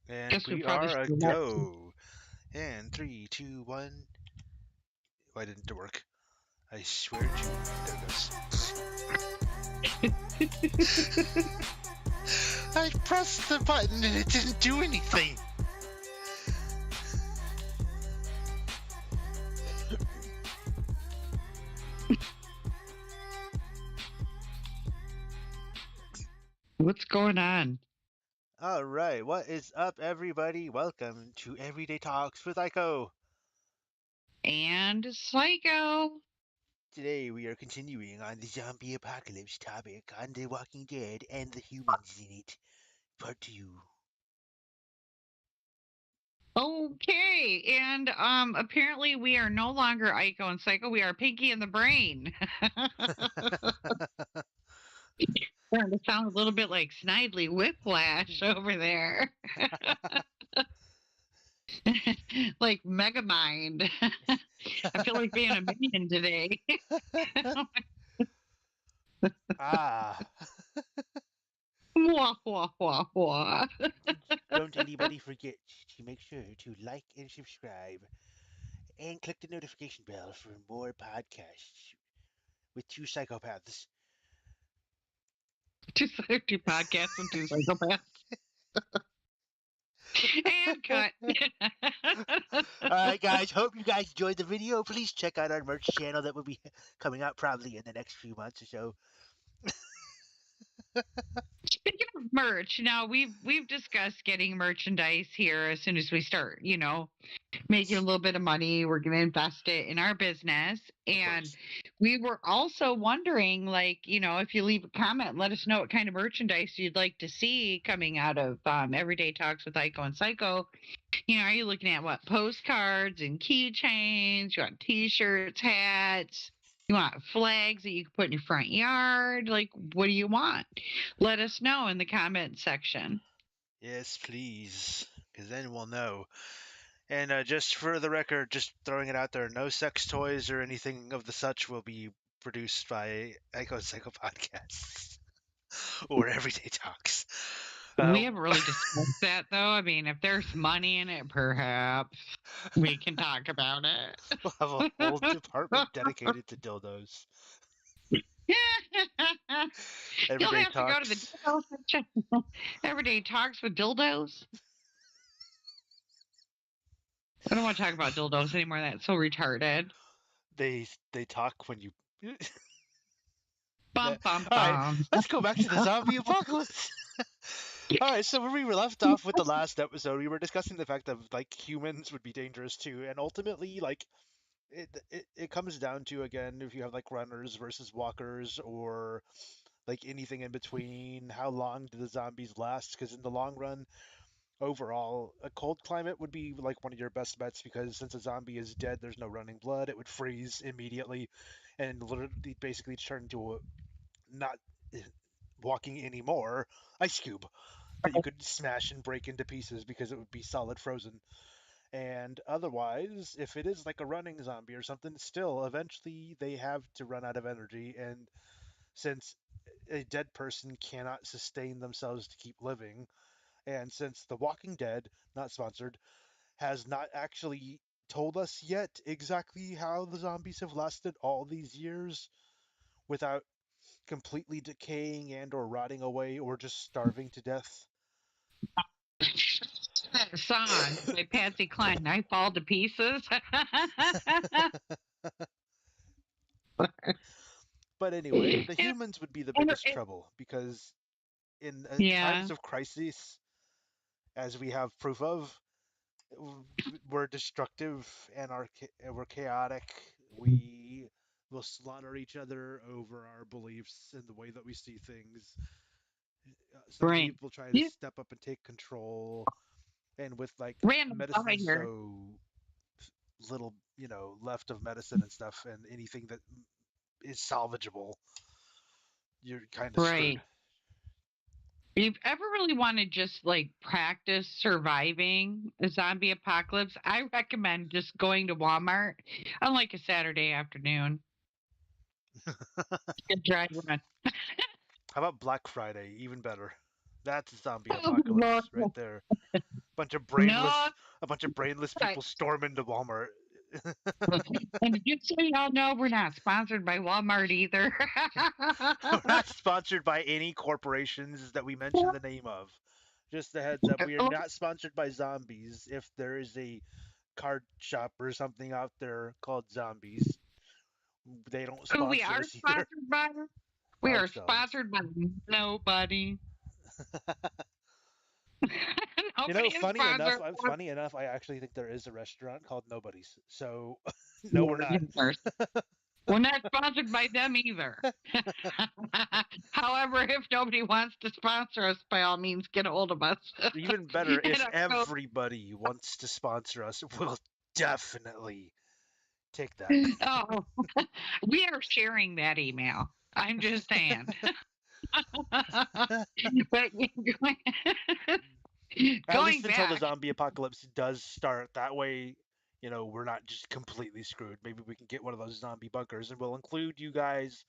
And Guess we we probably are should a do that too. go. And three, two, one. Why didn't it work? I swear to. There it goes. I pressed the button and it didn't do anything. What's going on? All right, what is up, everybody? Welcome to Everyday Talks with Aiko. And Psycho. Today we are continuing on the zombie apocalypse topic on The Walking Dead and the humans in it, part two. Okay, and apparently we are no longer Ico and Psycho. We are Pinky and the Brain. Starting to sound a little bit like Snidely Whiplash over there, like Megamind. I feel like being a minion today. Ah, Wah wah wah wah. don't anybody forget to make sure to like and subscribe and click the notification bell for more podcasts with two psychopaths. Two podcasts and two psychopaths. And cut. Alright, guys, hope you guys enjoyed the video. Please check out our merch channel that will be coming out probably in the next few months or so. Speaking of merch, now we've discussed getting merchandise here as soon as we start, making a little bit of money. We're going to invest it in our business. Of And course. we were also wondering, like, if you leave a comment, let us know what kind of merchandise you'd like to see coming out of Everyday Talks with Ico and Psycho. Are you looking at what postcards and keychains? You want t-shirts, hats? You want flags that you can put in your front yard? Like, what do you want? Let us know in the comment section. Yes, please. Because then we'll know. And just for the record, just throwing it out there, no sex toys or anything of the such will be produced by Echo Psycho Podcasts or Everyday Talks. Uh, We haven't really discussed that though. I mean, if there's money in it, perhaps we can talk about it. we'll have a whole department dedicated to dildos. You'll Everyday have to go to the Talks. dildo section. Everyday talks with dildos. I don't want to talk about dildos anymore. That's so retarded. They talk when you. Bum bum All right, bum. let's go back to the zombie apocalypse. All right, so where we were left off with the last episode, we were discussing the fact that like humans would be dangerous too, and ultimately, like it comes down to again if you have like runners versus walkers or like anything in between. How long do the zombies last? Because in the long run, overall, a cold climate would be like one of your best bets because since a zombie is dead, there's no running blood. It would freeze immediately, and literally basically turn into a not walking anymore ice cube that you could smash and break into pieces because it would be solid frozen. And otherwise, if it is like a running zombie or something, still eventually they have to run out of energy. And since a dead person cannot sustain themselves to keep living, and since The Walking Dead, not sponsored, has not actually told us yet exactly how the zombies have lasted all these years without completely decaying and or rotting away or just starving to death. That song by Patsy Cline, I Fall to Pieces. But anyway, the humans would be the biggest trouble because in Yeah, times of crisis, as we have proof of, we're destructive and we're chaotic. We will slaughter each other over our beliefs and the way that we see things. Some right. people try to Yeah, step up and take control, and with like random thought medicine here. so little, left of medicine and stuff, and anything that is salvageable, you're kind of screwed. Right. If you've ever really want to just like practice surviving a zombie apocalypse, I recommend just going to Walmart on like a Saturday afternoon. Get dry run. How about Black Friday? Even better. That's a zombie Oh, Lord. apocalypse right there. Bunch of No, brainless, a bunch of brainless right. people storm into Walmart. And just so y'all know, we're not sponsored by Walmart either. We're not sponsored by any corporations that we mention the name of. Just a heads up, we are not sponsored by zombies. If there is a card shop or something out there called Zombies, they don't Who we sponsor are us either. sponsored by? We are Ourselves. sponsored by nobody. You know, Nobody is funny enough, sponsored. I actually think there is a restaurant called Nobody's. So, no, we're Lord not. have mercy. We're not sponsored by them either. However, if nobody wants to sponsor us, by all means, get a hold of us. Even better, And if our code- everybody wants to sponsor us, we'll definitely take that. oh, we are sharing that email. I'm just saying. But At going least until the back, zombie apocalypse does start. That way, we're not just completely screwed. Maybe we can get one of those zombie bunkers, and we'll include you guys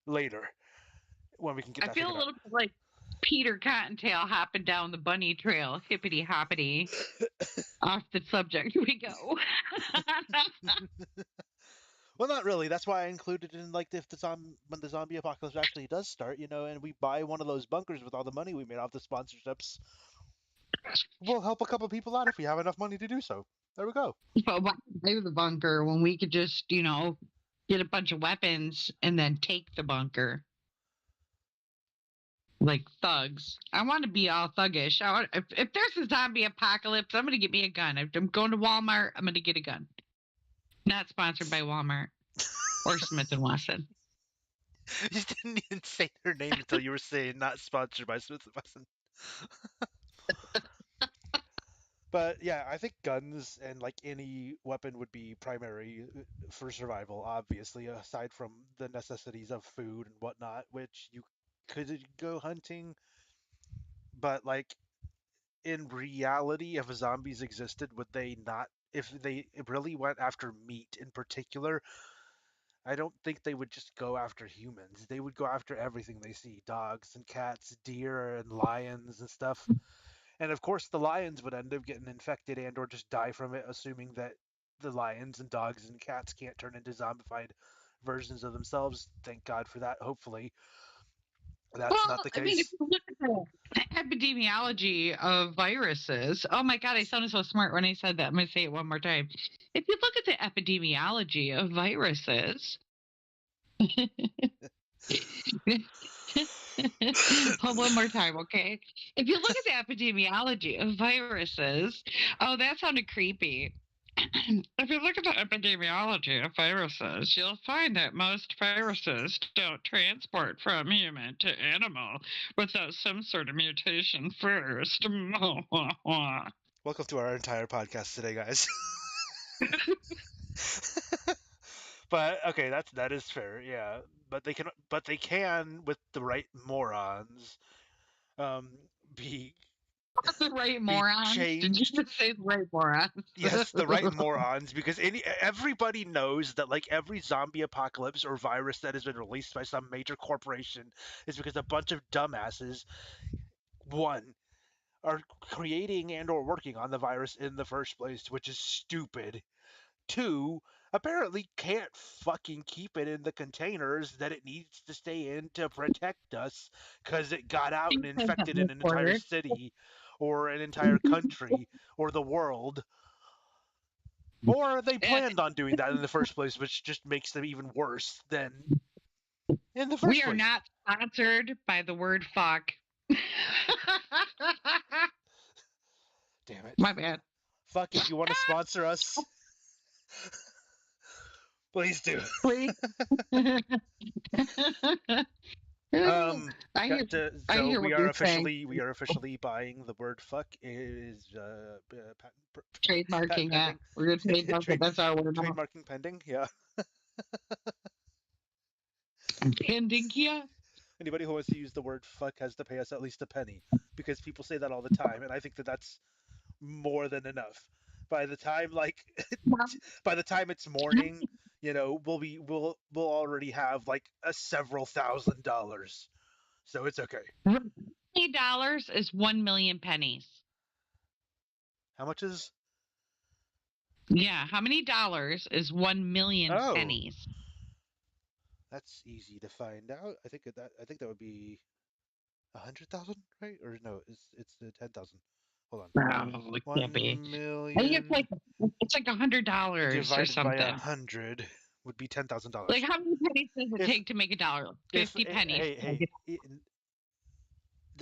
later when we can get I that feel figured a out. little bit like Peter Cottontail hopping down the bunny trail, hippity hoppity. Off the subject we go. Well, not really. That's why I included it in like if when the zombie apocalypse actually does start, and we buy one of those bunkers with all the money we made off the sponsorships, we'll help a couple people out if we have enough money to do so. There we go. But why buy the bunker when we could just, get a bunch of weapons and then take the bunker like thugs? I want to be all thuggish. If there's a zombie apocalypse, I'm going to get me a gun. If I'm going to Walmart, I'm going to get a gun. Not sponsored by Walmart or Smith and Wesson. You didn't even say their name until you were saying not sponsored by Smith and Wesson. But yeah, I think guns and like any weapon would be primary for survival, obviously, aside from the necessities of food and whatnot, which you could go hunting, but like in reality, if zombies existed, would they not? If they really went after meat in particular, I don't think they would just go after humans. They would go after everything they see: dogs and cats, deer and lions and stuff. And of course, the lions would end up getting infected and or just die from it, assuming that the lions and dogs and cats can't turn into zombified versions of themselves. Thank God for that. Hopefully, that's not Well, the I mean, if case. you look at the epidemiology of viruses, oh my God, I sounded so smart when I said that. I'm going to say it one more time. If you look at the epidemiology of viruses, oh, one more time, okay? If you look at the epidemiology of viruses, oh, that sounded creepy. If you look at the epidemiology of viruses, you'll find that most viruses don't transport from human to animal without some sort of mutation first. Welcome to our entire podcast today, guys. But okay, that is fair, yeah. But they can with the right morons, um, be The right be morons. Did you changed. just say the right morons? Yes, the right morons, because everybody knows that like every zombie apocalypse or virus that has been released by some major corporation is because a bunch of dumbasses, one, are creating and or working on the virus in the first place, which is stupid. Two, apparently can't fucking keep it in the containers that it needs to stay in to protect us because it got out and Because of infected this an entire word. city or an entire country or the world. Or they And planned on doing that in the first place, which just makes them even worse than in the we first are place. not sponsored by the word fuck. Damn it. My bad. Fuck, if you want to sponsor us, please do. Please. Um, I hear I so hear we what are you're saying. officially buying the word fuck. It is patent Trademarking it. pending. We're gonna trademark it. Trade That's our word now. trademarking pending. Yeah. Pending Kia. Anybody who wants to use the word fuck has to pay us at least a penny because people say that all the time, and I think that that's more than enough. By the time like by the time it's morning, we'll already have like a several $1,000s. So it's okay. $20 is 1 million pennies. How much is? Yeah, how many dollars is 1 million Oh, pennies? that's easy to find out. I think that would be 100,000, right? Or no, it's the 10,000. Hold on. No, it can't be. One I think million it's like $100 or divided by a something. hundred would be Like $10,000. how many pennies does it If take to make a dollar? if 50 pennies. hey hey,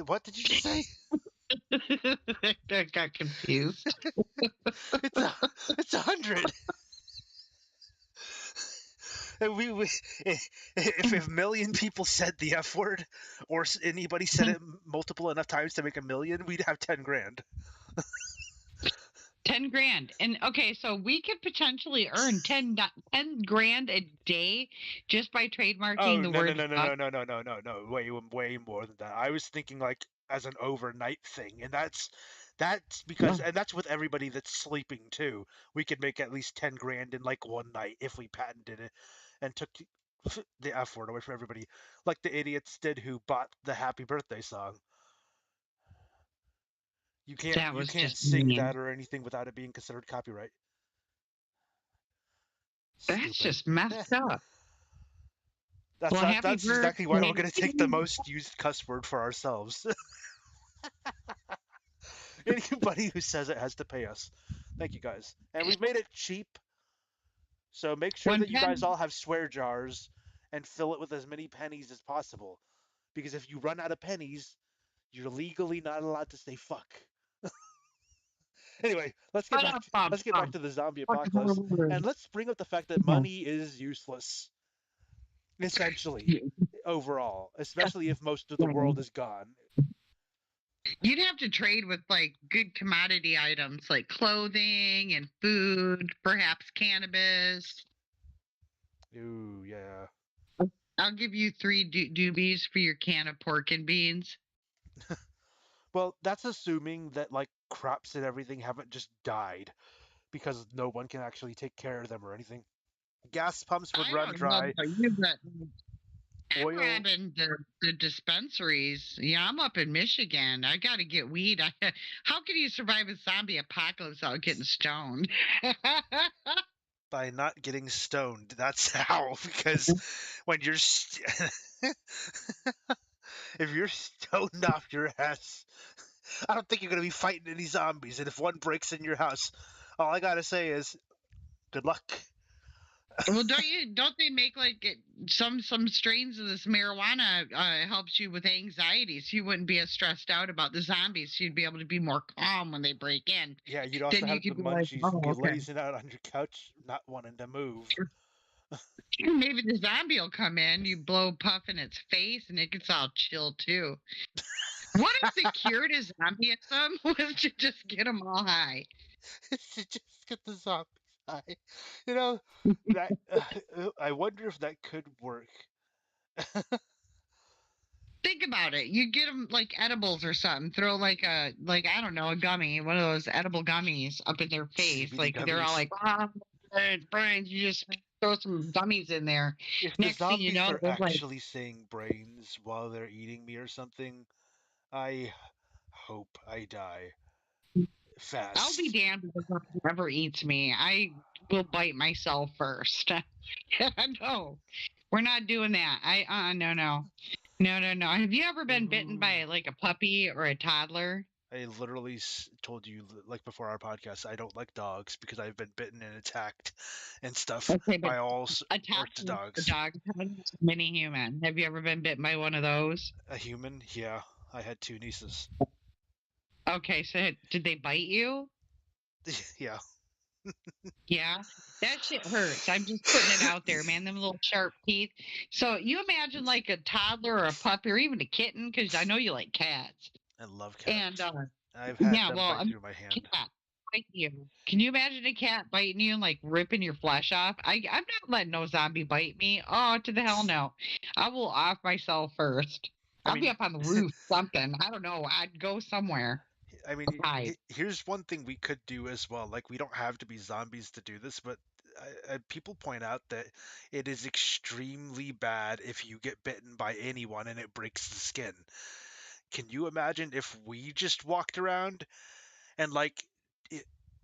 what did you just say? I got confused. It's a it's 100. And if a million people said the F word, or anybody said it multiple enough times to make a million, we'd have 10 grand. 10 grand. And okay, so we could potentially earn 10 grand a day just by trademarking Oh, the no, no, word no, no, fuck. no, no, no, no, no, no. Way more than that. I was thinking like as an overnight thing, and that's because, Oh, and that's with everybody that's sleeping too. We could make at least 10 grand in like one night if we patented it and took the F word away from everybody, like the idiots did who bought the Happy Birthday song. that You was can't just sing mean. that or anything without it being considered copyright. That's Stupid. just Eh, messed up. Well, happy that's exactly why we're birthday. gonna take the most used cuss word for ourselves. Anybody who says it has to pay us. Thank you guys. And we've made it cheap, so make sure One that you guys pen. all have swear jars and fill it with as many pennies as possible. Because if you run out of pennies, you're legally not allowed to say fuck. Anyway, let's get back to the zombie apocalypse, and let's bring up the fact that money is useless, essentially, overall, especially if most of the world is gone. You'd have to trade with like good commodity items like clothing and food, perhaps cannabis. Ooh, yeah. I'll give you three doobies for your can of pork and beans. Well, that's assuming that like crops and everything haven't just died because no one can actually take care of them or anything. Gas pumps would I run don't know dry. about you, but I'm Oil, robbing the dispensaries. Yeah, I'm up in Michigan. I got to get weed. How can you survive a zombie apocalypse without getting stoned? by not getting stoned. That's how. Because when you're if you're stoned off your ass, I don't think you're gonna be fighting any zombies. And if one breaks in your house, all I gotta say is good luck. Well, don't they make like some strains of this marijuana helps you with anxiety, so you wouldn't be as stressed out about the zombies. So you'd be able to be more calm when they break in. Yeah, you'd also Then you have the could be like, munchies and oh, be okay. lazing out on your couch, not wanting to move. Maybe the zombie will come in, you blow puff in its face, and it gets all chill too. What if the cure to zombieism was to just get them all high? To just get the zombies high. You know, that I wonder if that could work. Think about it. You get them like edibles or something. Throw like I don't know, a gummy, one of those edible gummies up in their face. CBD Like they're all gummies. like, ah, it's brains. You just throw some gummies in there. If the Next thing you zombies know, are they're like, actually saying brains while they're eating me or something, I hope I die I'll be fast. damned if whoever eats me. I will bite myself first. No, we're not doing that. No, no, no, no, no. Have you ever been bitten Ooh. by like a puppy or a toddler? I literally told you like before our podcast, I don't like dogs because I've been bitten and attacked and stuff Okay, but by all a sorts of toddler, a dogs. dog, mini human. Have you ever been bitten by one of those? A human, yeah. I had two nieces. Okay, so did they bite you? Yeah. Yeah, that shit hurts. I'm just putting it out there, man. Them little sharp teeth. So you imagine like a toddler or a puppy or even a kitten, because I know you like cats. I love And cats. I've had yeah, them well, bite through my a hand. cat biting you. Can you imagine a cat biting you and like ripping your flesh off? I'm not letting no zombie bite me. Oh, to the hell no. I will off myself first. I I'll be mean, up on the roof, something. I don't know. I'd go somewhere. Hide. Here's one thing we could do as well. Like, we don't have to be zombies to do this, but people point out that it is extremely bad if you get bitten by anyone and it breaks the skin. Can you imagine if we just walked around and like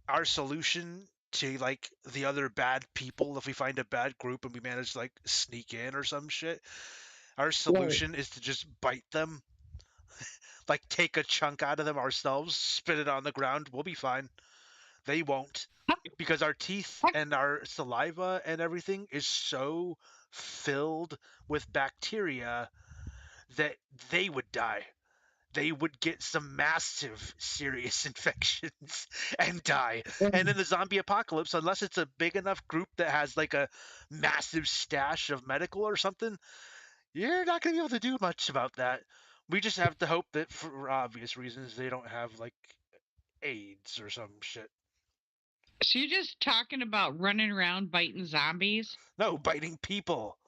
our solution to like the other bad people, if we find a bad group and we manage to like sneak in or some shit, our Right. solution is to just bite them, like take a chunk out of them ourselves, spit it on the ground. We'll be fine. They won't, because our teeth and our saliva and everything is so filled with bacteria that they would die. They would get some massive serious infections and die. And in the zombie apocalypse, unless it's a big enough group that has like a massive stash of medical or something, you're not going to be able to do much about that. We just have to hope that, for obvious reasons, they don't have like AIDS or some shit. So you're just talking about running around biting zombies? No, biting people.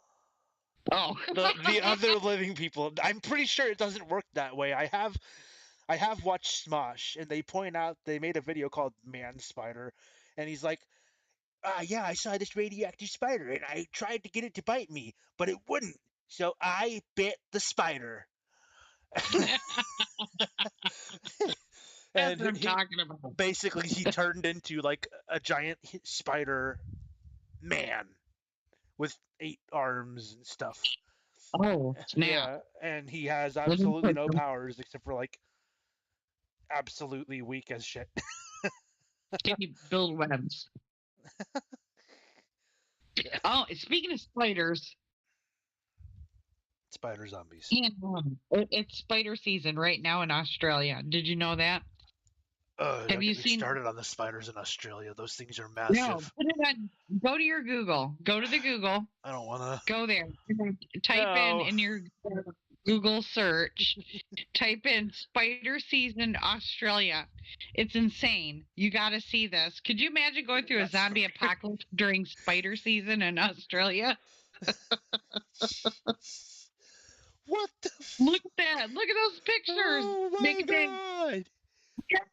Oh. The other living people. I'm pretty sure it doesn't work that way. I have watched Smosh, and they point out they made a video called Man Spider, and he's like, yeah, I saw this radioactive spider, and I tried to get it to bite me, but it wouldn't. So I bit the spider. That's And what I'm he talking about. basically he turned into like a giant spider man with 8 arms and stuff. Oh, snap. Yeah, and he has Living absolutely no prison. powers except for like absolutely weak as shit. Can you build webs? Yeah, Oh, speaking of spiders, spider zombies. and, it's spider season right now in Australia. Did you know that? Have Don't you get me seen? started on the spiders in Australia. Those things are No, massive. put it on. Go to your Google. Go to the Google. I don't wanna. Go there. Type No. in your Google search. Type in spider season Australia. It's insane. You got to see this. Could you imagine going through a That's zombie apocalypse during spider season in Australia? what the? Look at that. Look at those pictures. Oh Make my it big. god!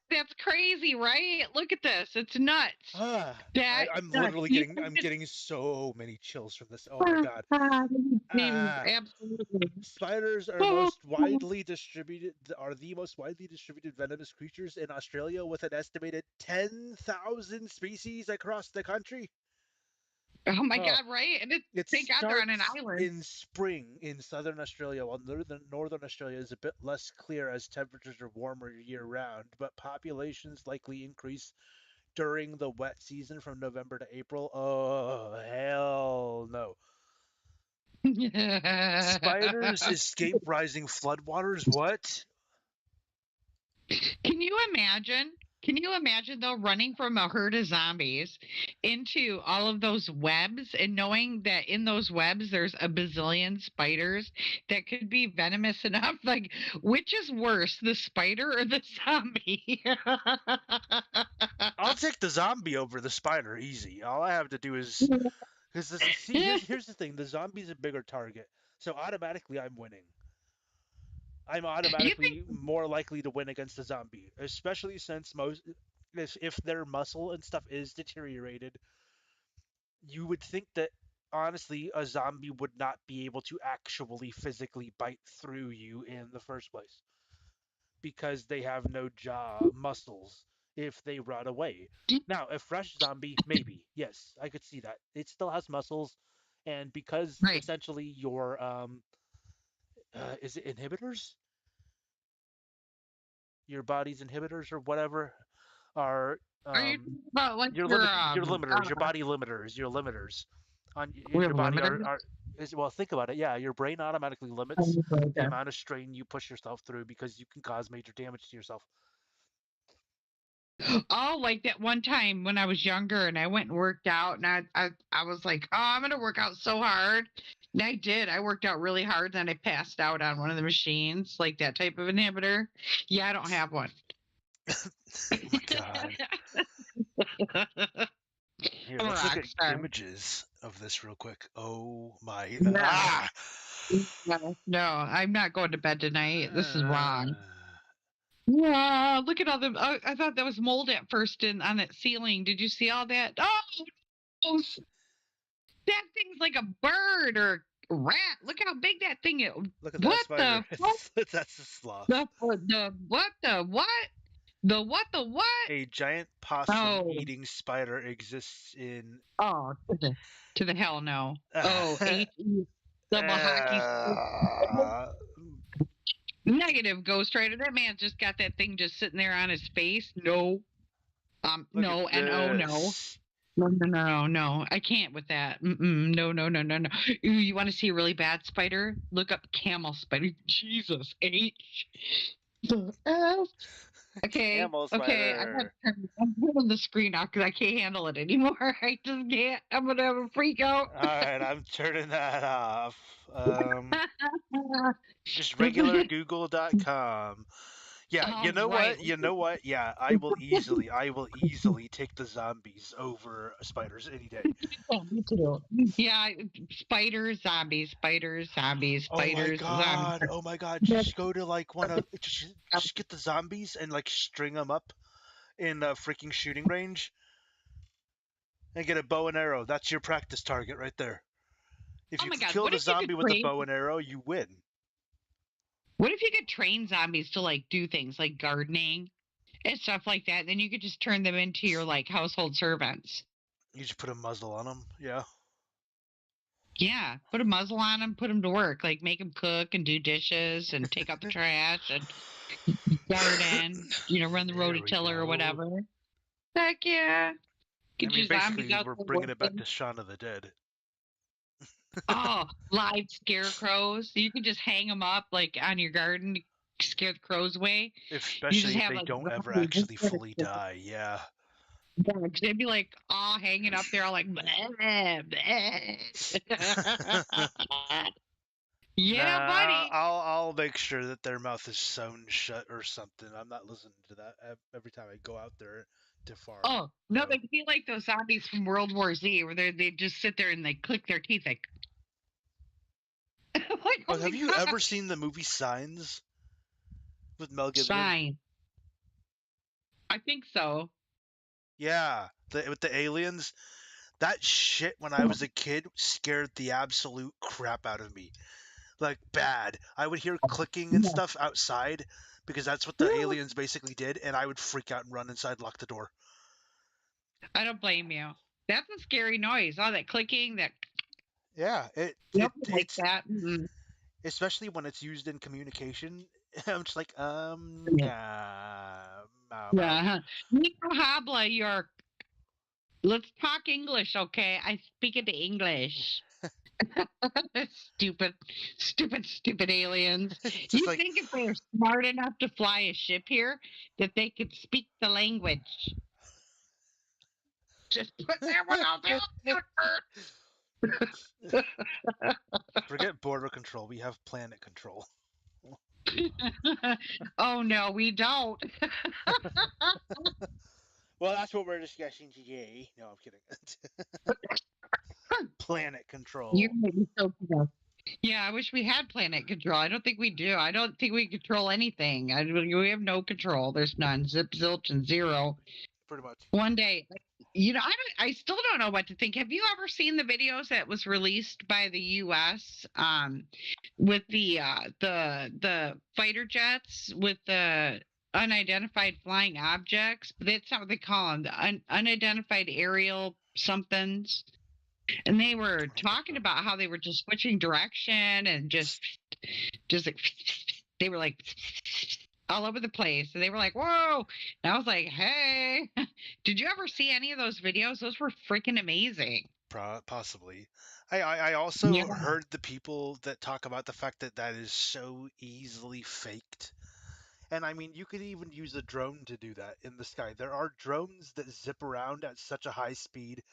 That's crazy, right? Look at this. It's nuts. That I'm nuts. literally You getting. can I'm just getting so many chills from this. Oh my god. babies, Ah, absolutely. spiders are the most widely distributed venomous creatures in Australia, with an estimated 10,000 species across the country. Oh my Oh, God, right? And it thank God they're on an starts island. in spring in southern Australia, while northern Australia is a bit less clear as temperatures are warmer year round, but populations likely increase during the wet season from November to April. Oh, hell no. Spiders escape rising floodwaters? What? Can you imagine? Can you imagine though running from a herd of zombies into all of those webs and knowing that in those webs there's a bazillion spiders that could be venomous enough? Like, which is worse, the spider or the zombie? I'll take the zombie over the spider easy. All I have to do is because see here's the thing: the zombie's a bigger target, so automatically I'm winning. I'm You think? automatically more likely to win against a zombie, especially since most if their muscle and stuff is deteriorated, you would think that honestly a zombie would not be able to actually physically bite through you in the first place because they have no jaw muscles if they run away. Now, a fresh zombie, maybe. Yes, I could see that. It still has muscles, and because Right. essentially your is it inhibitors? Your body's inhibitors or whatever are Are you talking about like your limiters, your body limiters, your limiters on we have your body limiters? are is well think about it. Yeah, your brain automatically limits the amount of strain you push yourself through because you can cause major damage to yourself. Oh, like that one time when I was younger and I went and worked out and I was like, oh, I'm gonna work out so hard. And I did. I worked out really hard, then I passed out on one of the machines, like that type of inhibitor. Yeah, I don't have one. Oh my god. Here, I'm a let's look rock at star. images of this real quick. Oh my No, no, I'm not going to bed tonight. This is wrong. Yeah, look at all the. I thought that was mold at first in on that ceiling. Did you see all that? Oh, that thing's like a bird or a rat. Look how big that thing is. Look at that What spider. the fuck? That's a sloth. The what? The what? The what? The what? A giant Oh, possum-eating spider exists in. oh, to the hell no. Oh, HE double hockey stick. Uh, Negative, Ghost Rider. That man just got that thing just sitting there on his face. No. Look at No, and oh no. this. No, no, no, no, no. I can't with that. Mm-mm. No, no, no, no, no. Ooh, you want to see a really bad spider? Look up camel spider. Jesus H. The F. Okay, Camel okay. spider. I'm putting the screen off because I can't handle it anymore. I just can't. I'm gonna have a freak out. All right, I'm turning that off. Just regular Google.com. Yeah, you All know right. what? You know what? Yeah, I will easily take the zombies over spiders any day. Yeah, me too. Yeah, spiders, zombies, spiders, zombies. Oh my God! Just go to like just get the zombies and like string them up in a freaking shooting range and get a bow and arrow. That's your practice target right there. If Oh you my can God, kill the zombie with a bow and arrow, you win. what if you could train zombies to like do things like gardening and stuff like that? Then you could just turn them into your like household servants. You just put a muzzle on them. Yeah. Yeah, put a muzzle on them, put them to work, like make them cook and do dishes and take out the trash and garden, run the There we rototiller or go. whatever. Heck yeah. I Get mean, your zombies basically, out we're there bringing it back working. to Shaun of the Dead, Oh, live scarecrows. You can just hang them up like on your garden to scare the crows away. You just especially if have they like don't ever zombies actually fully die. Yeah. dogs. They'd be like all hanging up there, all like, bleh, bleh. Yeah, Nah, buddy. I'll make sure that their mouth is sewn shut or something. I'm not listening to that every time I go out there to farm. Oh no, So, they feel like those zombies from World War Z, where they just sit there and they click their teeth, like, like oh, oh have my you god, ever seen the movie Signs with Mel Gibson? sign. I think so. Yeah, with the aliens. That shit when I was a kid scared the absolute crap out of me. Like bad. I would hear clicking and Yeah. stuff outside because that's what the aliens basically did, and I would freak out and run inside, lock the door. I don't blame you. That's a scary noise. All that clicking, that Yeah, it it nobody likes it's that. Mm-mm. especially when it's used in communication. I'm just like, Yeah. mow. Yeah. Huh. Nico habla your. Let's talk English, okay? I speak it to English. Stupid, stupid, stupid aliens. It's just You like, think if they're smart enough to fly a ship here, that they could speak the language? Just put that one out there. forget border control. We have planet control. Oh no, we don't. Well, that's what we're discussing today. No, I'm kidding. Planet You control. make me so pissed. Yeah, I wish we had planet control. I don't think we do. I don't think we control anything. We have no control. There's none. Zip, zilch, and zero. Pretty much. One day, I still don't know what to think. Have you ever seen the videos that was released by the U.S. With the fighter jets with the unidentified flying objects? But that's not what they call them. The unidentified aerial somethings. And they were I don't think talking so. about how they were just switching direction and just like they were like all over the place. And they were like, whoa. And I was like, hey, did you ever see any of those videos? Those were freaking amazing. Possibly. I Yeah. also heard the people that talk about the fact that that is so easily faked. And I mean, you could even use a drone to do that in the sky. There are drones that zip around at such a high speed,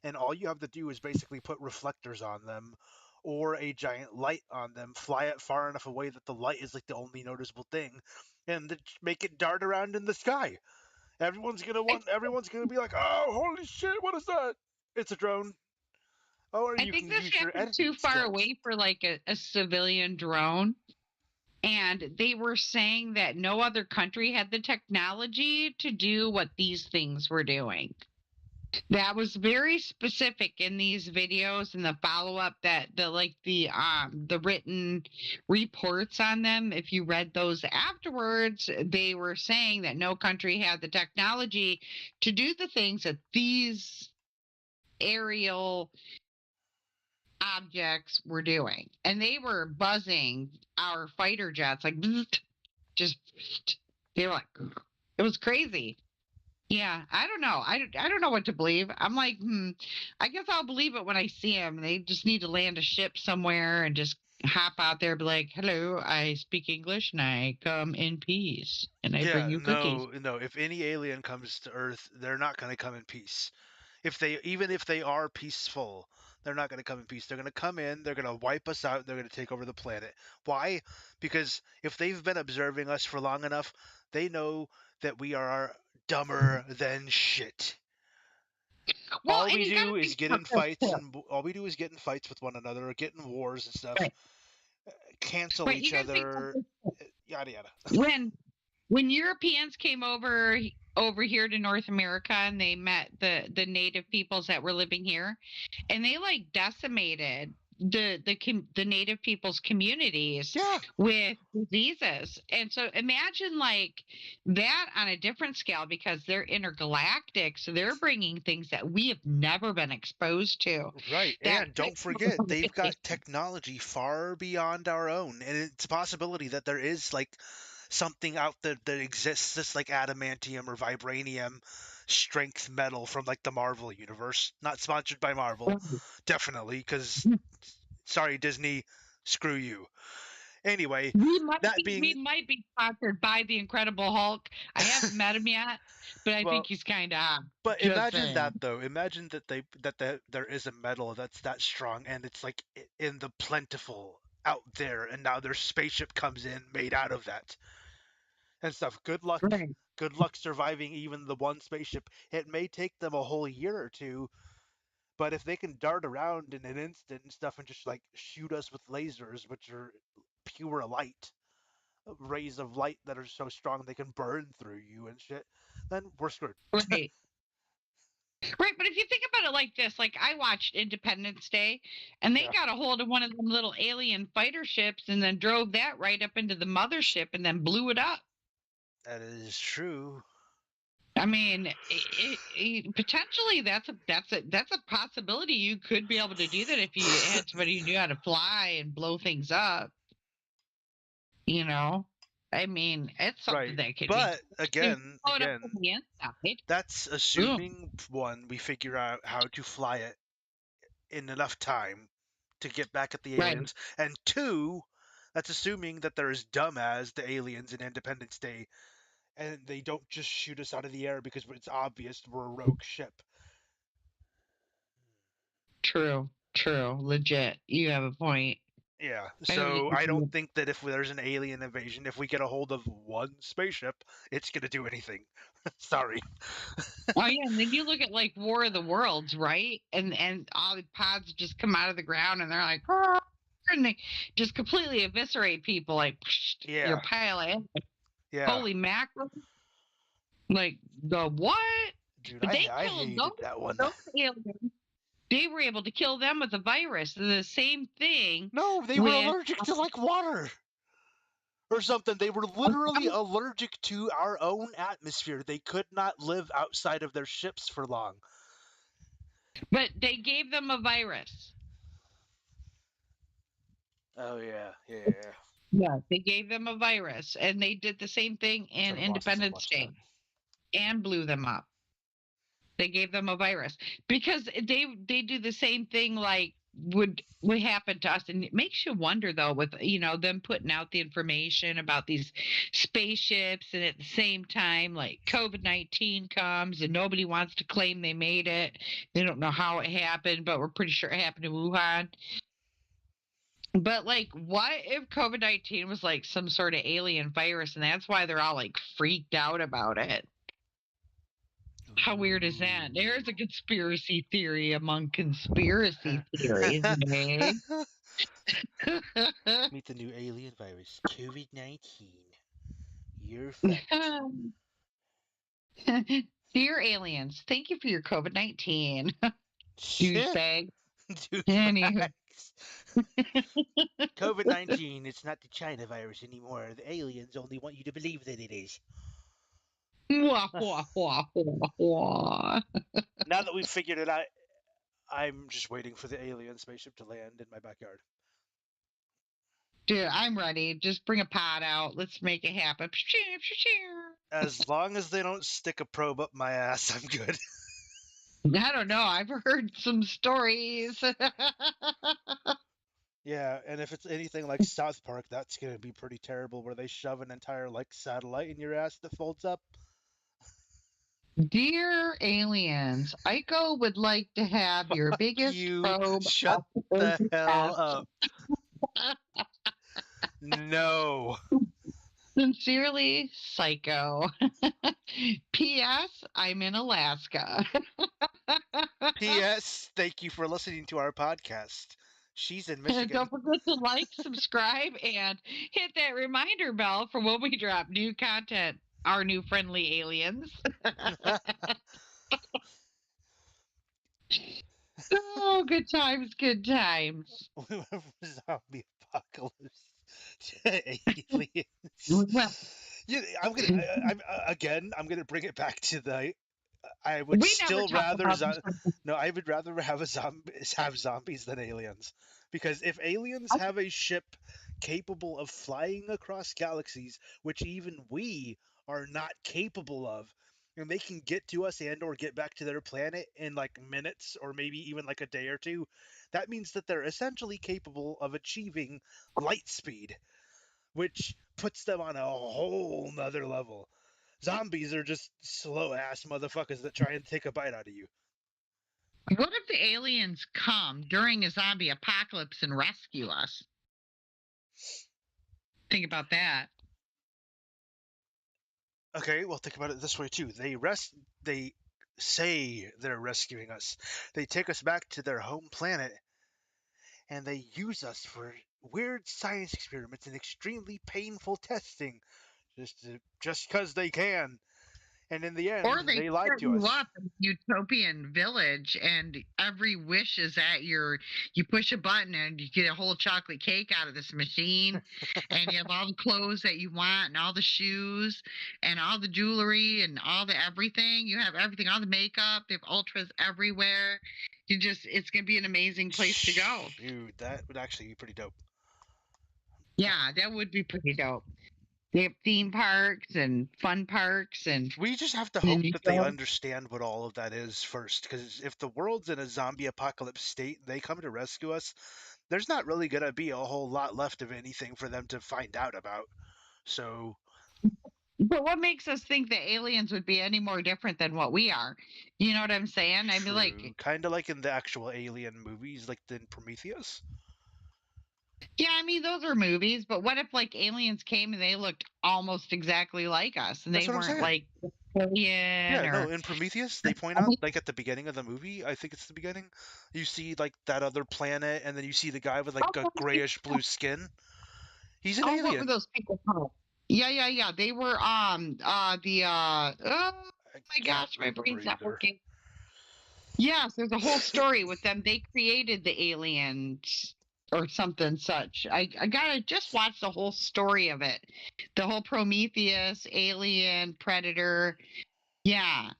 and all you have to do is basically put reflectors on them or a giant light on them, fly it far enough away that the light is like the only noticeable thing, and make it dart around in the sky. I, Everyone's gonna be like, "Oh, holy shit, what is that?" It's a drone. Oh, or I you think can this use your happened too editing far skills. away for like a civilian drone. And they were saying that no other country had the technology to do what these things were doing. That was very specific in these videos and the follow-up that the written reports on them. If you read those afterwards, they were saying that no country had the technology to do the things that these aerial objects were doing. And they were buzzing our fighter jets like just they were like it was crazy. Yeah, I don't know. I don't know what to believe. I'm like, I guess I'll believe it when I see them. They just need to land a ship somewhere and just hop out there and be like, hello, I speak English and I come in peace and I bring Yeah, you cookies. no. If any alien comes to Earth, they're not going to come in peace. Even if they are peaceful, they're not going to come in peace. They're going to come in, they're going to wipe us out, they're going to take over the planet. Why? Because if they've been observing us for long enough, they know that we are dumber than shit. Well, All and we you got to do is think get about in this fights, too. and all we do is get in fights with one another, or get in wars and stuff, Right. cancel Right. You each got to think about other, this too. yada yada. When when Europeans came over here to North America and they met the native peoples that were living here, and they like decimated the native people's communities Yeah, with diseases. And so imagine like that on a different scale because they're intergalactic, so they're bringing things that we have never been exposed to. right. That And could don't forget, come they've got technology far beyond our own. And it's a possibility that there is like something out there that exists, just like adamantium or vibranium strength metal from like the Marvel universe. Not sponsored by Marvel, definitely, because sorry, Disney, screw you. Anyway, that We being, might be sponsored by the Incredible Hulk. I haven't met him yet, but I think well, he's kind of but just imagine saying. that though. Imagine that there is a metal that's that strong and it's like in the plentiful out there, and now their spaceship comes in made out of that and stuff. Good luck. Right. Good luck surviving even the one spaceship. It may take them a whole year or two, but if they can dart around in an instant and stuff and just like shoot us with lasers, which are pure light, rays of light that are so strong they can burn through you and shit, then we're screwed. Right. Right. But if you think about it like this, like I watched Independence Day and they Yeah, got a hold of one of them little alien fighter ships and then drove that right up into the mothership and then blew it up. that is true. I mean, potentially that's a possibility. You could be able to do that if you had somebody who knew how to fly and blow things up. You know, I mean, it's something Right. that could be But done. If you again, blow it up again, from the inside. that's Ugh, assuming one, we figure out how to fly it in enough time to get back at the right. aliens, and two, that's assuming that they're as dumb as the aliens in Independence Day, and they don't just shoot us out of the air because it's obvious we're a rogue ship. True. True. Legit. You have a point. Yeah, I really so I don't do. think that if there's an alien invasion, if we get a hold of one spaceship, it's gonna do anything. Sorry. Oh yeah, and then you look at like War of the Worlds, right? And all the pods just come out of the ground and they're like, "Ah," and they just completely eviscerate people. Like you're Yeah, pile of yeah, holy mackerel! Like the what? dude, But they I killed hated that one. those aliens. They were able to kill them with a virus. The same thing No, they were with allergic to like water or something. They were literally allergic to our own atmosphere. They could not live outside of their ships for long. but they gave them a virus. Oh yeah, yeah. Yeah, they gave them a virus, and they did the same thing So in I've lost so Independence much time. Day and blew them up. They gave them a virus because they do the same thing like would happen to us, and it makes you wonder though with them putting out the information about these spaceships, and at the same time like COVID-19 comes and nobody wants to claim they made it. They don't know how it happened, but we're pretty sure it happened in Wuhan. But like, what if COVID-19 was like some sort of alien virus, and that's why they're all like freaked out about it? How weird is that? There's a conspiracy theory among conspiracy theories, eh? Meet the new alien virus, COVID-19. You're fucked. Dear aliens, thank you for your COVID-19. Shit, Douchebag. Anywho. douchebags. COVID-19, it's not the China virus anymore. The aliens only want you to believe that it is. Wah, wah, wah, wah, wah. Now that we've figured it out, I'm just waiting for the alien spaceship to land in my backyard. Dude, I'm ready. Just bring a pot out. Let's make it happen. As long as they don't stick a probe up my ass, I'm good. I don't know. I've heard some stories. Yeah, and if it's anything like South Park, that's gonna be pretty terrible, where they shove an entire like satellite in your ass that folds up. Dear aliens, Aiko would like to have your Fuck biggest you! probe Shut up his the hell ass. up! No. Sincerely, Psycho. P.S. I'm in Alaska. P.S. Thank you for listening to our podcast. She's in Michigan. Don't forget to like, subscribe, and hit that reminder bell for when we drop new content. Our new friendly aliens. Oh, good times, good times. We went from zombie apocalypse to aliens. Well, Yeah, I'm gonna bring it back to the. I would we never still talk rather about this. no, I would rather have zombies than aliens, because if aliens have a ship capable of flying across galaxies, which even we are not capable of, and they can get to us and or get back to their planet in like minutes or maybe even like a day or two, that means that they're essentially capable of achieving light speed, which puts them on a whole nother level. Zombies are just slow ass motherfuckers that try and take a bite out of you. What if the aliens come during a zombie apocalypse and rescue us? Think about that. Okay, well think about it this way too. They say they're rescuing us. They take us back to their home planet and they use us for weird science experiments and extremely painful testing just cuz they can. And in the Or end, they they lied set to you us. up in a utopian village and every wish is that you push a button and you get a whole chocolate cake out of this machine and you have all the clothes that you want and all the shoes and all the jewelry and all the everything. You have everything, all the makeup, they have ultras everywhere. It's gonna be an amazing place to go. Shoot, that would actually be pretty dope. Yeah, that would be pretty dope. They have theme parks and fun parks and We just have to then hope you that they go. understand what all of that is first, because if the world's in a zombie apocalypse state and they come to rescue us, there's not really going to be a whole lot left of anything for them to find out about. So, But what makes us think that aliens would be any more different than what we are? You know what I'm saying? I mean, true. like, Kind of like in the actual alien movies, like in Prometheus. yeah, I mean, those are movies, but what if like aliens came and they looked almost exactly like us and That's they what I'm weren't saying. like alien Yeah, no, or in Prometheus, they point I out, mean, like at the beginning of the movie, I think it's the beginning, you see like that other planet, and then you see the guy with like oh, a what was grayish blue skin. He's an oh, what were alien. those people called? Yeah, yeah, yeah. They were oh I my can't gosh, my remember brain's not either. working. Yes, there's a whole story with them. They created the aliens or something such. I gotta just watch the whole story of it. The whole Prometheus, Alien, Predator. Yeah,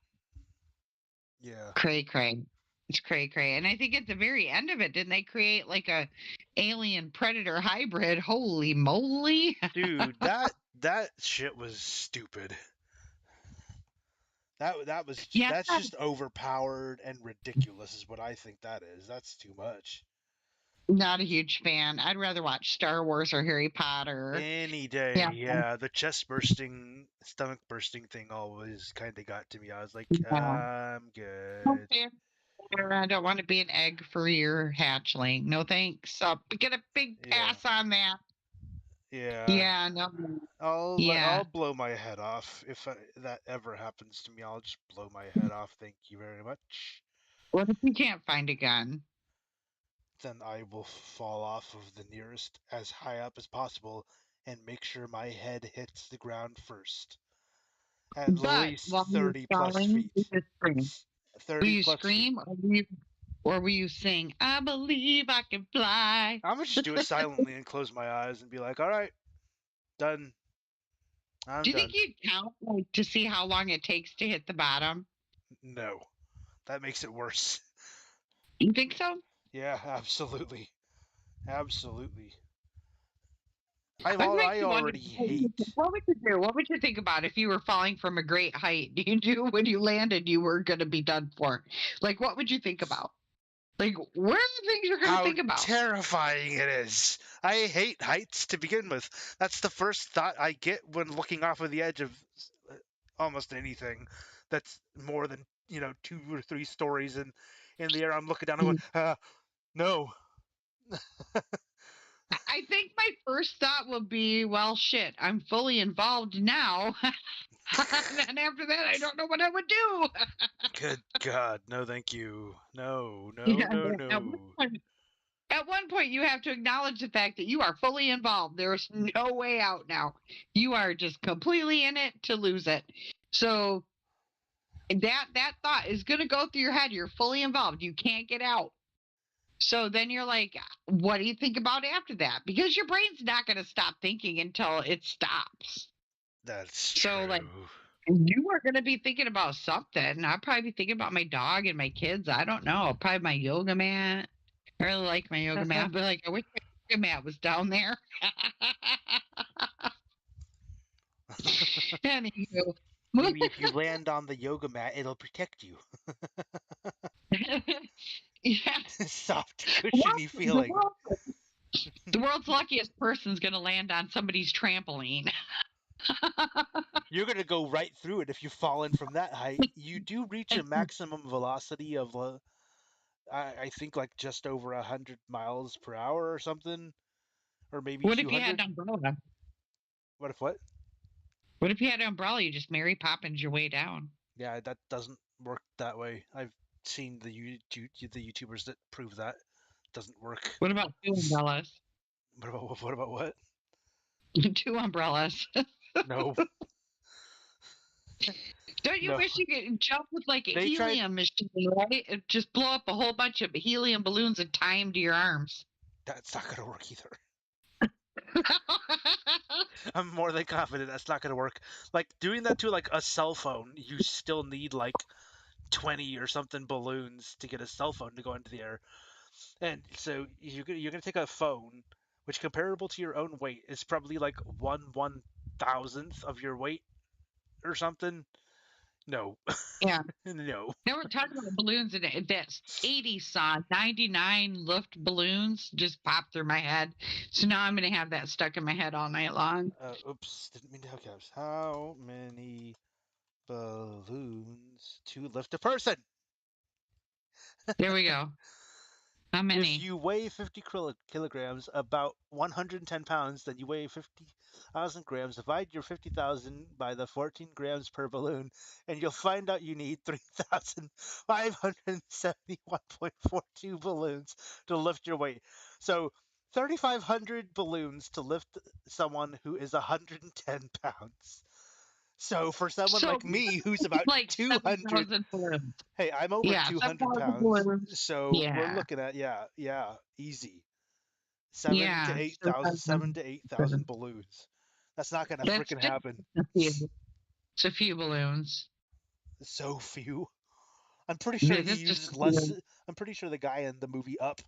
Yeah. cray cray. It's cray cray. And I think at the very end of it, didn't they create like a alien predator hybrid? Holy moly. Dude, that shit was stupid. Yeah, That's just overpowered and ridiculous is what I think that is. That's too much. not a huge fan. I'd rather watch Star Wars or Harry Potter. Any day, Yeah. yeah. The chest bursting, stomach bursting thing always kind of got to me. I was like, Yeah. I'm good. Okay. I don't want to be an egg for your hatchling. No thanks. Get a big Yeah. pass on that. Yeah. Yeah, no. I'll Yeah. blow my head off if that ever happens to me. I'll just blow my head off. Thank you very much. What if you can't find a gun? Then I will fall off of the nearest as high up as possible and make sure my head hits the ground first. At But least while you were 30 plus falling, feet. you just scream. Will 30 you plus feet. scream or will you sing, I believe I can fly? I'm gonna just do it silently and close my eyes and be like, all right, done. I'm Do you think done. you'd count like to see how long it takes to hit the bottom? No, that makes it worse. You think so? Yeah, absolutely. Absolutely. I'm I making you wonder already hate. what would you do? What would you think about if you were falling from a great height? Do you knew when you landed you were gonna be done for? Like what would you think about? Like what are the things you're gonna How think about? terrifying it is. I hate heights to begin with. That's the first thought I get when looking off of the edge of almost anything that's more than, 2 or 3 stories in the air. I'm looking down and Mm. going, no. I think my first thought would be, well shit, I'm fully involved now. And after that I don't know what I would do. Good God. No, thank you. No, no, Yeah, no, at one no. point at one point, you have to acknowledge the fact that you are fully involved. There's no way out now. You are just completely in it to lose it. So that thought is going to go through your head. You're fully involved. You can't get out. So then you're like, what do you think about after that? Because your brain's not going to stop thinking until it stops. That's So like true. you are going to be thinking about something. I'll probably be thinking about my dog and my kids. I don't know. Probably my yoga mat. I really like my yoga mat. I'll be like, I wish my yoga mat was down there. Anywho. Maybe if you land on the yoga mat, it'll protect you. Yeah. Soft, Well, cushiony the, feeling. world, the world's luckiest person's going to land on somebody's trampoline. You're gonna go right through it if you've fallen from that height. You do reach a maximum velocity of, I think, like just over 100 miles per hour or something, or maybe What if you had 200. an umbrella? What if what? What if you had an umbrella? You just Mary Poppins your way down. Yeah, that doesn't work that way. I've seen the YouTubers that prove that doesn't work. What about two umbrellas? What about what? Two umbrellas. No, Don't you no. wish you could jump with like a They tried. helium machine, right? Just blow up a whole bunch of helium balloons and tie them to your arms. That's not gonna work either. I'm more than confident that's not gonna work. Like doing that to like a cell phone, you still need like 20 or something balloons to get a cell phone to go into the air. And so you're gonna take a phone, which comparable to your own weight is probably like 1/1000th of your weight or something. No, Yeah. no. Now we're talking about balloons and this 80 saw 99 Luft balloons just popped through my head. So now I'm going to have that stuck in my head all night long. Oops, didn't mean to have caps. How many balloons to lift a person? There we go. How If many? you weigh 50 kilograms, about 110 pounds, then you weigh 50,000 grams. Divide your 50,000 by the 14 grams per balloon, and you'll find out you need 3,571.42 balloons to lift your weight. So 3,500 balloons to lift someone who is 110 pounds. So for someone So like me, who's about like 200, 7,000 balloons. hey, I'm over Yeah, 200 7,000 pounds, balloons. so we're Yeah. looking at, yeah, easy. Seven to Yeah. eight So thousand, 7 to 8 thousand balloons. That's not gonna that's freaking just happen. a few. It's a few balloons. So few. I'm pretty sure Yeah, he that's just uses a less. few. I'm pretty sure the guy in the movie Up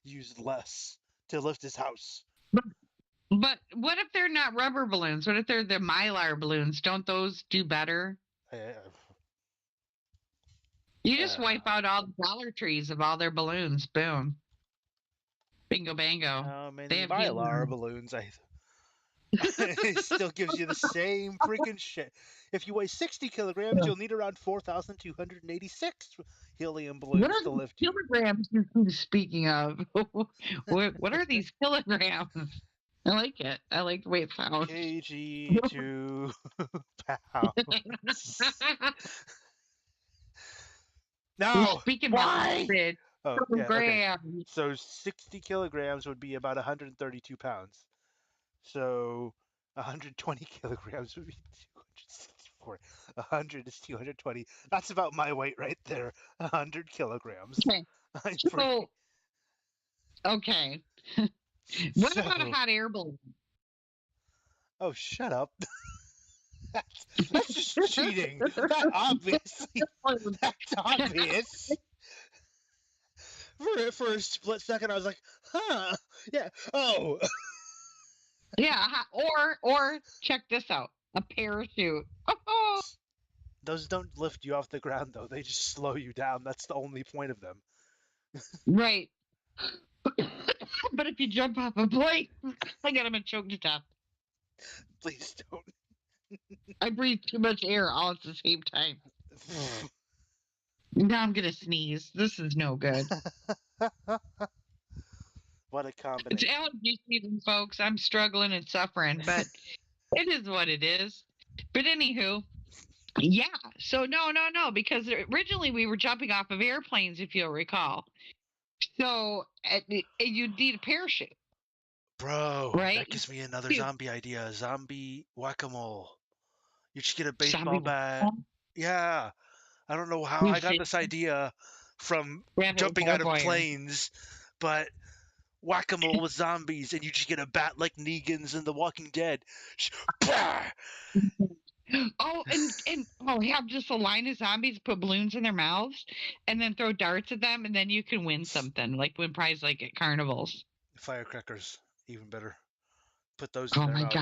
used less to lift his house. But, but what if they're not rubber balloons? What if they're the mylar balloons? Don't those do better? Uh, You just uh, wipe out all the Dollar Trees of all their balloons. Boom. Bingo bango. how They many have Mylar helium. balloons? It still gives you the same freaking shit. If you weigh 60 kilograms, Yeah. you'll need around 4,286 helium What balloons are to the lift you. kilograms you keep speaking of? What are these kilograms? I like it. I like the way it sounds. kg to pounds. We're No! speaking my Why? language. Oh, yeah, okay. Kilograms. So 60 kilograms would be about 132 pounds. So 120 kilograms would be 264 for 100 is 220. That's about my weight right there. 100 kilograms. Okay. I'm So, okay. What about a so. hot air balloon? Oh, shut up. That's just cheating. That obviously. That's obvious. For a split second, I was like, huh, yeah. Oh, Yeah, or check this out. A parachute. Oh, those don't lift you off the ground though. They just slow you down. That's the only point of them. right. But if you jump off a plane, I got him choked to death. Please don't. I breathe too much air all at the same time. Now I'm gonna sneeze. This is no good. What a It's combination. allergy season, folks. I'm struggling and suffering, but it is what it is. But anywho, yeah. So no, because originally we were jumping off of airplanes, if you'll recall. So you need a parachute, Bro, right? that gives me another You- zombie idea. Zombie whack-a-mole. You just get a Zombie. baseball bat. Yeah. I don't know how You I got see, this idea from rabbit jumping out of warfare. planes, but whack-a-mole with zombies, and you just get a bat like Negan's in The Walking Dead. Bah! Oh, and oh, have just a line of zombies put balloons in their mouths, and then throw darts at them, and then you can win something, like win prize, like at carnivals. Firecrackers, even better. Put those in Oh their my mouth.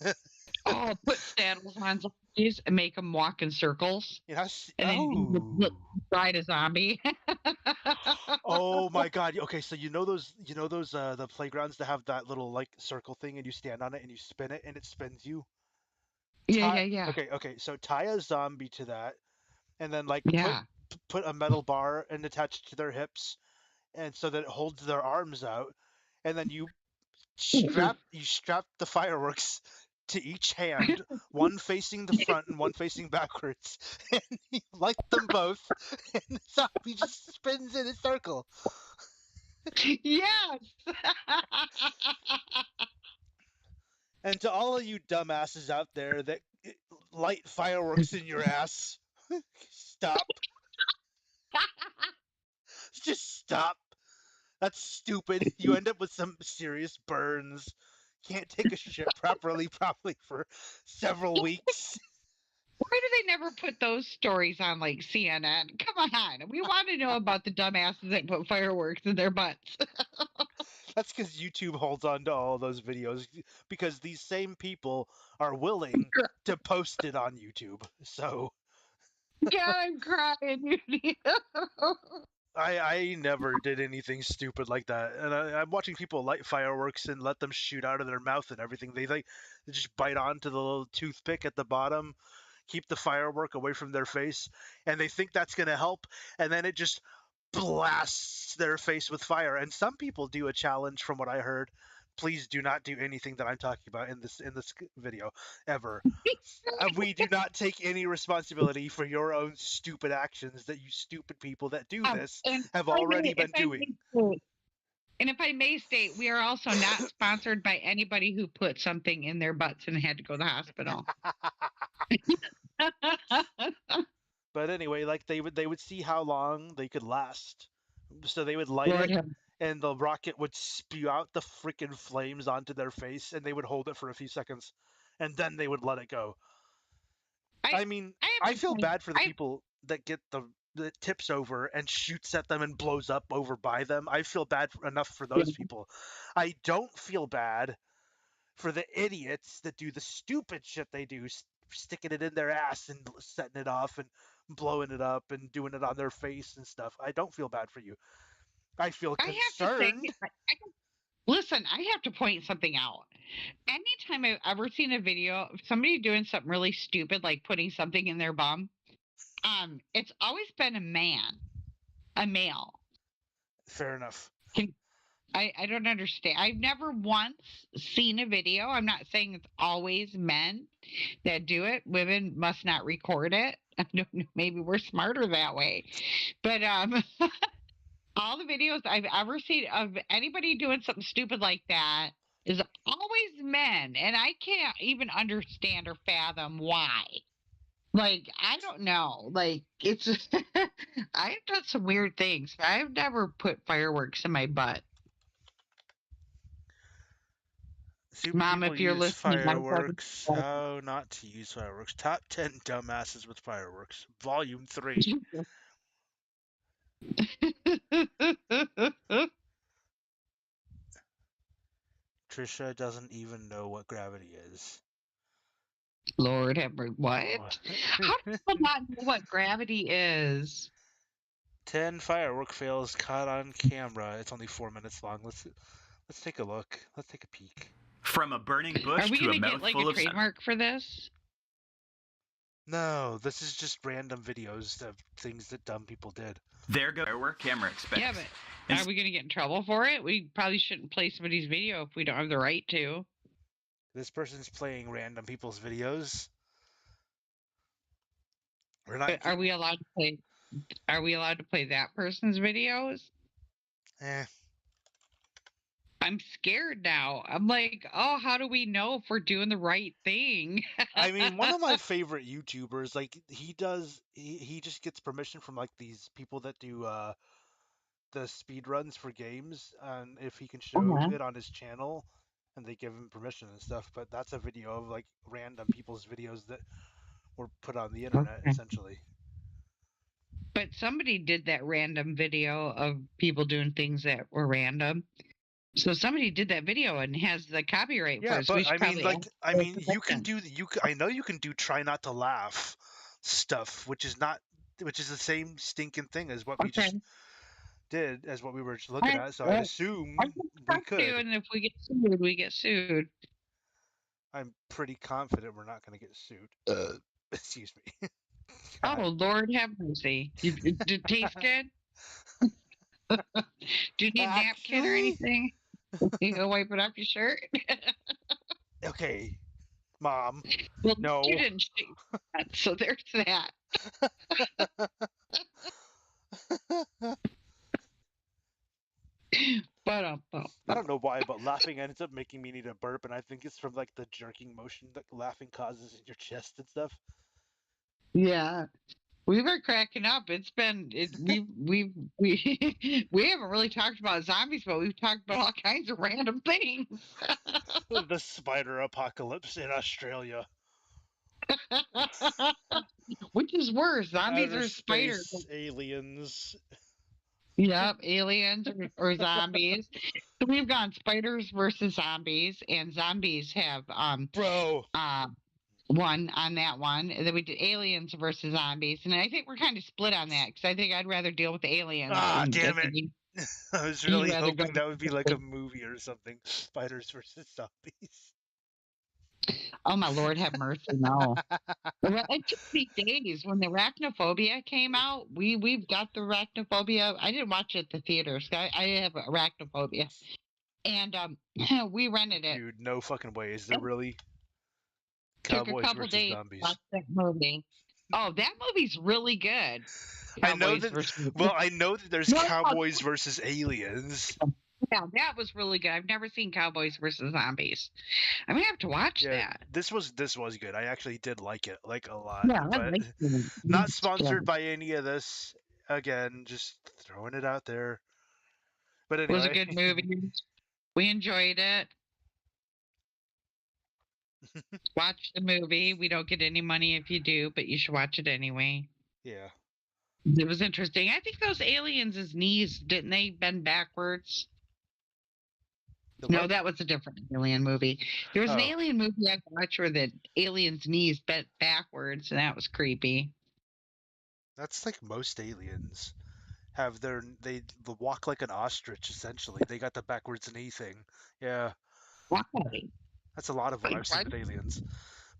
god! Oh, put saddles on zombies and make them walk in circles, and then you Oh. ride a zombie. Oh my God. Okay, so you know those the playgrounds that have that little like circle thing and you stand on it and you spin it and it spins you? Yeah, Tie yeah, yeah, okay, so tie a zombie to that and then like put yeah. put a metal bar and attach it to their hips and so that it holds their arms out and then you strap the fireworks to each hand, one facing the front and one facing backwards, and you light them both, and the zombie just spins in a circle. Yes. And to all of you dumbasses out there that light fireworks in your ass, stop. Just stop. That's stupid. You end up with some serious burns. Can't take a shit properly, probably for several weeks. Why do they never put those stories on like CNN? Come on, we want to know about the dumbasses that put fireworks in their butts. That's because YouTube holds on to all those videos because these same people are willing to post it on YouTube. So God, I'm crying. I never did anything stupid like that, and I'm watching people light fireworks and let them shoot out of their mouth and everything. They just bite onto the little toothpick at the bottom, keep the firework away from their face, and they think that's gonna help, and then it just blasts their face with fire. And some people do a challenge, from what I heard. Please do not do anything that I'm talking about in this video ever. We do not take any responsibility for your own stupid actions that you stupid people that do this And have already been doing. if I may state, we are also not sponsored by anybody who put something in their butts and had to go to the hospital. But anyway, like they would see how long they could last. So they would light Lord it have and the rocket would spew out the freaking flames onto their face and they would hold it for a few seconds and then they would let it go. I I mean, I I have to feel point bad for the I people that get the tips over and shoots at them and blows up over by them. I feel bad enough for those people. I don't feel bad for the idiots that do the stupid shit they do, sticking it in their ass and setting it off and blowing it up and doing it on their face and stuff. I don't feel bad for you. I feel I have to say, concerned. listen, I have to point something out. Anytime I've ever seen a video of somebody doing something really stupid, like putting something in their bum, it's always been a male. Fair enough. Can, I don't understand. I've never once seen a video. I'm not saying it's always men that do it. Women must not record it. I don't know. Maybe we're smarter that way. But all the videos I've ever seen of anybody doing something stupid like that is always men, and I can't even understand or fathom why. Like, I don't know. Like, it's I've done some weird things. I've never put fireworks in my butt. Stupid Mom, people if you're use listening, I fireworks. How not to use fireworks. Top 10 dumbasses with fireworks. Volume 3. Trisha doesn't even know what gravity is. Lord have mercy. What? How do people not know what gravity is? 10 firework fails caught on camera. It's only 4 minutes long. Let's take a look. Let's take a peek. From a burning Are bush we to a gonna get like a mouthful of sun. trademark for this? No, this is just random videos of things that dumb people did. There goes firework camera expects. Yeah, but are we gonna get in trouble for it? We probably shouldn't play somebody's video if we don't have the right to. This person's playing random people's videos. We're not. But are we allowed to play? Are we allowed to play that person's videos? Eh. I'm scared now. I'm like, oh, how do we know if we're doing the right thing? I mean, one of my favorite YouTubers, like he just gets permission from like these people that do the speed runs for games, and if he can show Uh-huh. it on his channel, and they give him permission and stuff. But that's a video of like random people's videos that were put on the internet, Okay. essentially. But somebody did that random video of people doing things that were random. So somebody did that video and has the copyright for Yeah, it. So we but should probably ask I for mean, you can permission. do I know you can do try not to laugh stuff, which is the same stinking thing as what we Okay. just did, as what we were just All looking right. at. So I'd Well, I assume can we talk to you, could. and if we get sued, we get sued. I'm pretty confident we're not going to get sued. Excuse me. Oh, God. Lord have mercy. Did it taste good? Do you need a napkin or Actually, anything? You go wipe it off your shirt? okay, Mom. Well, you No. didn't shoot that, so there's that. But I don't know why, but laughing ends up making me need a burp, and I think it's from like the jerking motion that laughing causes in your chest and stuff. yeah, we were cracking up. It's been we we haven't really talked about zombies, but we've talked about all kinds of random things. The spider apocalypse in Australia. Which is worse, zombies Outer or spiders? space aliens. Yep, aliens or zombies. So we've gone spiders versus zombies, and zombies have Bro. uh, one on that one. And then we did aliens versus zombies, and I think we're kind of split on that because I think I'd rather deal with the aliens, Ah, and I damn it. think I was you'd really rather go. hoping that would be like a movie or something. Spiders versus zombies. Oh my Lord, have mercy, no. Well, it took me days when the arachnophobia came out. We've got the arachnophobia. I didn't watch it at the theaters. I have arachnophobia, and we rented it. Dude, no fucking way. Is there really Took a cowboys couple versus days to zombies? watch that movie. Oh, that movie's really good. I know Cowboys that. versus Well, I know that there's no, no, cowboys versus aliens. yeah, that was really good. I've never seen Cowboys versus Zombies. I'm gonna have to watch Yeah, that. this was good. I actually did like it, like a lot. Yeah, I But like it. not sponsored by any of this. Again, just throwing it out there. But It was a anyway, good movie. We enjoyed it. Watch the movie. We don't get any money if you do, but you should watch it anyway. yeah. It was interesting. I think those aliens' knees, didn't they bend backwards? The No, what? that was a different alien movie. There was an Oh, alien movie I watched where the alien's knees bent backwards, and that was creepy. that's like most aliens have they walk like an ostrich essentially. They got the backwards knee thing. Yeah, Why? that's a lot of what Like, I've seen what? with aliens.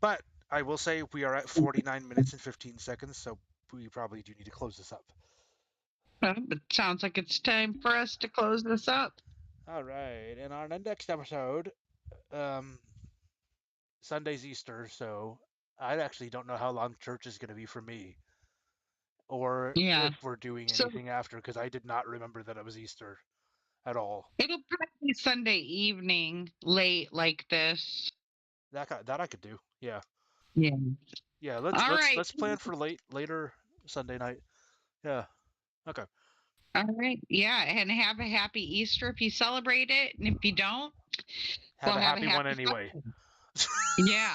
But I will say we are at 49 minutes and 15 seconds, so we probably do need to close this up. It sounds like it's time for us to close this up. All right, and on the next episode, um, Sunday's Easter, so I actually don't know how long church is going to be for me, or Yeah. if we're doing So anything after, because I did not remember that it was Easter at all. it'll probably be Sunday evening, late like this. That I could do. Yeah. Yeah. Yeah, All right. let's plan for later Sunday night. Yeah. Okay. All right. Yeah. And have a happy Easter if you celebrate it. And if you don't, Have well, a have a happy one happy anyway. Sunday. Yeah.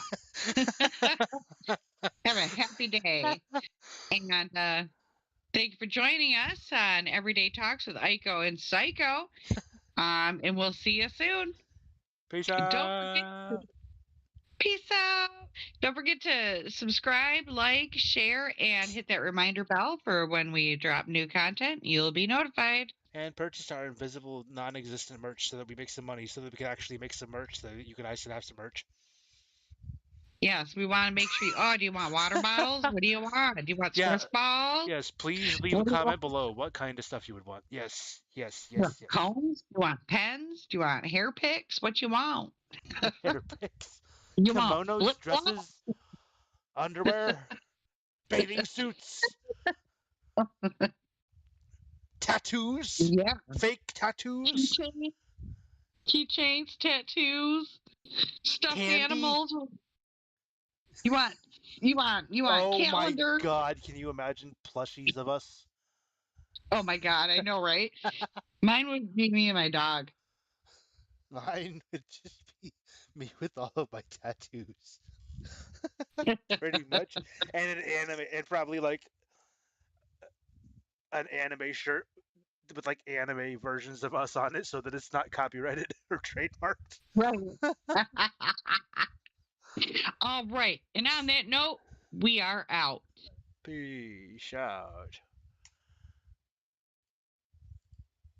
Have a happy day. And thank you for joining us on Everyday Talks with Aiko and Psycho. And we'll see you soon. Peace Don't forget. out. Peace out. Don't forget to subscribe, like, share, and hit that reminder bell for when we drop new content. You'll be notified. And purchase our invisible, non-existent merch so that we make some money, so that we can actually make some merch, so that you guys can have some merch. Yes, we want to make sure do you want water bottles? What do you want? Do you want Yeah. stress balls? Yes, please leave a What do you comment want? below what kind of stuff you would want. Yes, yes, You want yes, yes. combs? Do you want pens? Do you want hair picks? What you want? Hair picks, You want kimonos, flip flops? dresses, underwear, bathing suits, tattoos, Yeah. fake tattoos, Keychains, tattoos, stuffed candy. animals. You want Oh my calendars? god, can you imagine plushies of us? Oh my god, I know, right? Mine would be me and my dog. Mine would just be me with all of my tattoos. Pretty much. And an anime, and probably like an anime shirt with like anime versions of us on it so that it's not copyrighted or trademarked. Right. All right. And on that note, we are out. Peace out.